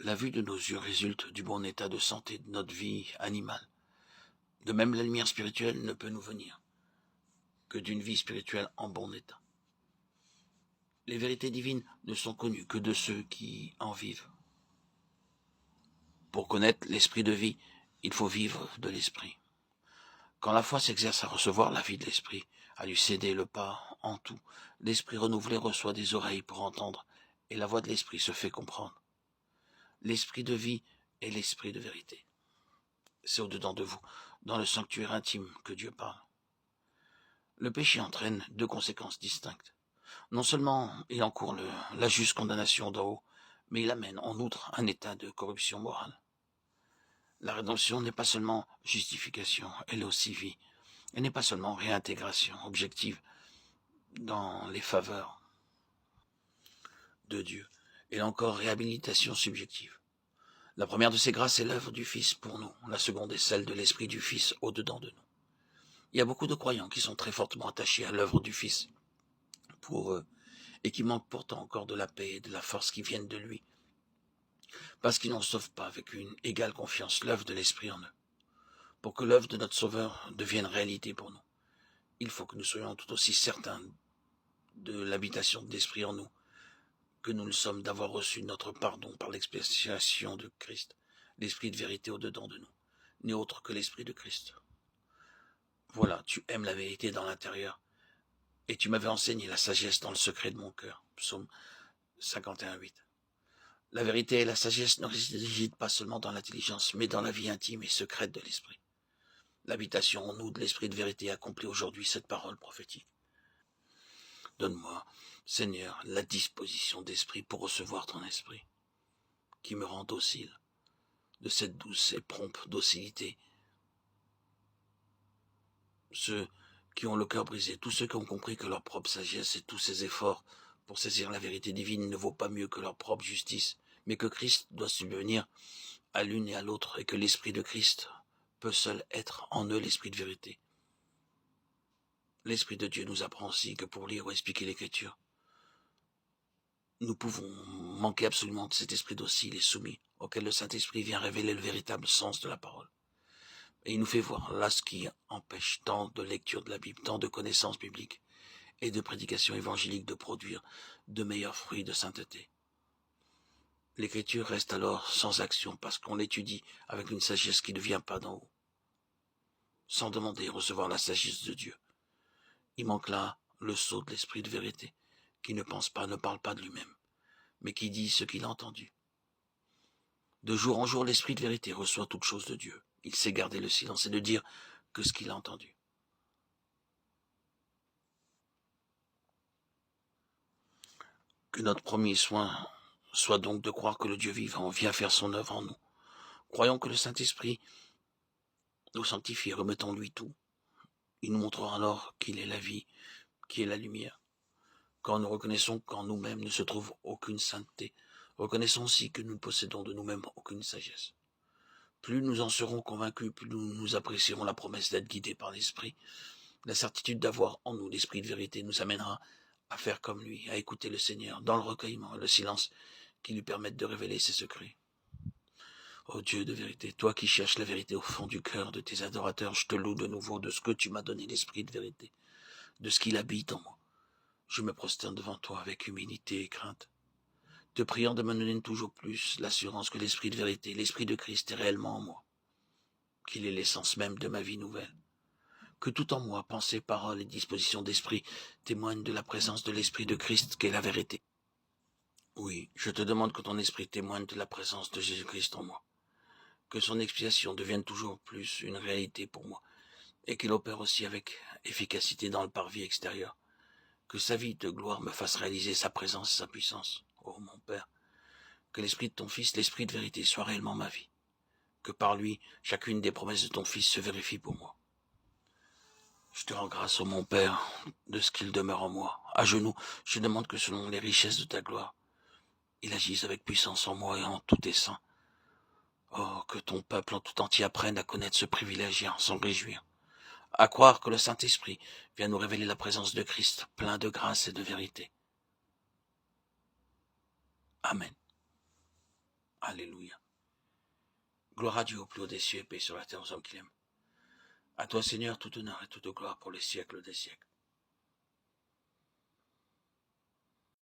La vue de nos yeux résulte du bon état de santé de notre vie animale. De même, la lumière spirituelle ne peut nous venir que d'une vie spirituelle en bon état. Les vérités divines ne sont connues que de ceux qui en vivent. Pour connaître l'esprit de vie, il faut vivre de l'esprit. Quand la foi s'exerce à recevoir la vie de l'esprit, à lui céder le pas en tout, l'esprit renouvelé reçoit des oreilles pour entendre, et la voix de l'esprit se fait comprendre. L'esprit de vie est l'esprit de vérité. C'est au-dedans de vous, dans le sanctuaire intime, que Dieu parle. Le péché entraîne deux conséquences distinctes. Non seulement il encourt la juste condamnation d'en haut, mais il amène en outre un état de corruption morale. La rédemption n'est pas seulement justification, elle est aussi vie. Elle n'est pas seulement réintégration objective dans les faveurs de Dieu, elle est encore réhabilitation subjective. La première de ces grâces est l'œuvre du Fils pour nous, la seconde est celle de l'Esprit du Fils au-dedans de nous. Il y a beaucoup de croyants qui sont très fortement attachés à l'œuvre du Fils pour eux et qui manquent pourtant encore de la paix et de la force qui viennent de lui, parce qu'ils n'en reçoivent pas avec une égale confiance l'œuvre de l'Esprit en eux. Pour que l'œuvre de notre Sauveur devienne réalité pour nous, il faut que nous soyons tout aussi certains de l'habitation de l'Esprit en nous, que nous le sommes d'avoir reçu notre pardon par l'expiation de Christ, l'Esprit de vérité au-dedans de nous, n'est autre que l'Esprit de Christ. Voilà, tu aimes la vérité dans l'intérieur, et tu m'avais enseigné la sagesse dans le secret de mon cœur. Psaume 51:8. La vérité et la sagesse ne résident pas seulement dans l'intelligence, mais dans la vie intime et secrète de l'esprit. L'habitation en nous de l'esprit de vérité accomplit aujourd'hui cette parole prophétique. Donne-moi, Seigneur, la disposition d'esprit pour recevoir ton esprit, qui me rend docile, de cette douce et prompte docilité. Ceux qui ont le cœur brisé, tous ceux qui ont compris que leur propre sagesse et tous ces efforts pour saisir la vérité divine ne vaut pas mieux que leur propre justice, mais que Christ doit subvenir à l'une et à l'autre, et que l'Esprit de Christ peut seul être en eux l'Esprit de vérité. L'Esprit de Dieu nous apprend aussi que pour lire ou expliquer l'Écriture, nous pouvons manquer absolument de cet esprit docile et soumis, auquel le Saint-Esprit vient révéler le véritable sens de la parole. Et il nous fait voir là ce qui empêche tant de lecture de la Bible, tant de connaissances bibliques et de prédication évangélique de produire de meilleurs fruits de sainteté. L'Écriture reste alors sans action parce qu'on l'étudie avec une sagesse qui ne vient pas d'en haut, sans demander et recevoir la sagesse de Dieu. Il manque là le sceau de l'esprit de vérité, qui ne pense pas, ne parle pas de lui-même, mais qui dit ce qu'il a entendu. De jour en jour, l'esprit de vérité reçoit toute chose de Dieu. Il sait garder le silence et ne dire que ce qu'il a entendu. Que notre premier soin soit donc de croire que le Dieu vivant vient faire son œuvre en nous. Croyons que le Saint-Esprit nous sanctifie, remettons-lui tout. Il nous montrera alors qu'il est la vie, qui est la lumière. Quand nous reconnaissons qu'en nous-mêmes ne se trouve aucune sainteté, reconnaissons aussi que nous ne possédons de nous-mêmes aucune sagesse. Plus nous en serons convaincus, plus nous apprécierons la promesse d'être guidés par l'Esprit. La certitude d'avoir en nous l'Esprit de vérité nous amènera à faire comme lui, à écouter le Seigneur dans le recueillement et le silence qui lui permettent de révéler ses secrets. Ô Dieu de vérité, toi qui cherches la vérité au fond du cœur de tes adorateurs, je te loue de nouveau de ce que tu m'as donné l'Esprit de vérité, de ce qu'il habite en moi. Je me prosterne devant toi avec humilité et crainte, te priant de me donner toujours plus l'assurance que l'Esprit de vérité, l'Esprit de Christ est réellement en moi, qu'il est l'essence même de ma vie nouvelle. Que tout en moi, pensée, parole et disposition d'esprit, témoignent de la présence de l'Esprit de Christ qu'est la vérité. Oui, je te demande que ton esprit témoigne de la présence de Jésus-Christ en moi, que son expiation devienne toujours plus une réalité pour moi, et qu'il opère aussi avec efficacité dans le parvis extérieur, que sa vie de gloire me fasse réaliser sa présence et sa puissance. Ô mon Père, que l'Esprit de ton Fils, l'Esprit de vérité, soit réellement ma vie, que par lui, chacune des promesses de ton Fils se vérifie pour moi. Je te rends grâce, ô mon Père, de ce qu'il demeure en moi. À genoux, je demande que selon les richesses de ta gloire, il agisse avec puissance en moi et en tous tes saints. Oh, que ton peuple en tout entier apprenne à connaître ce privilège et à s'en réjouir. À croire que le Saint-Esprit vient nous révéler la présence de Christ, plein de grâce et de vérité. Amen. Alléluia. Gloire à Dieu au plus haut des cieux et paix sur la terre aux hommes qu'il aime. À toi, Seigneur, tout honneur et toute gloire pour les siècles des siècles.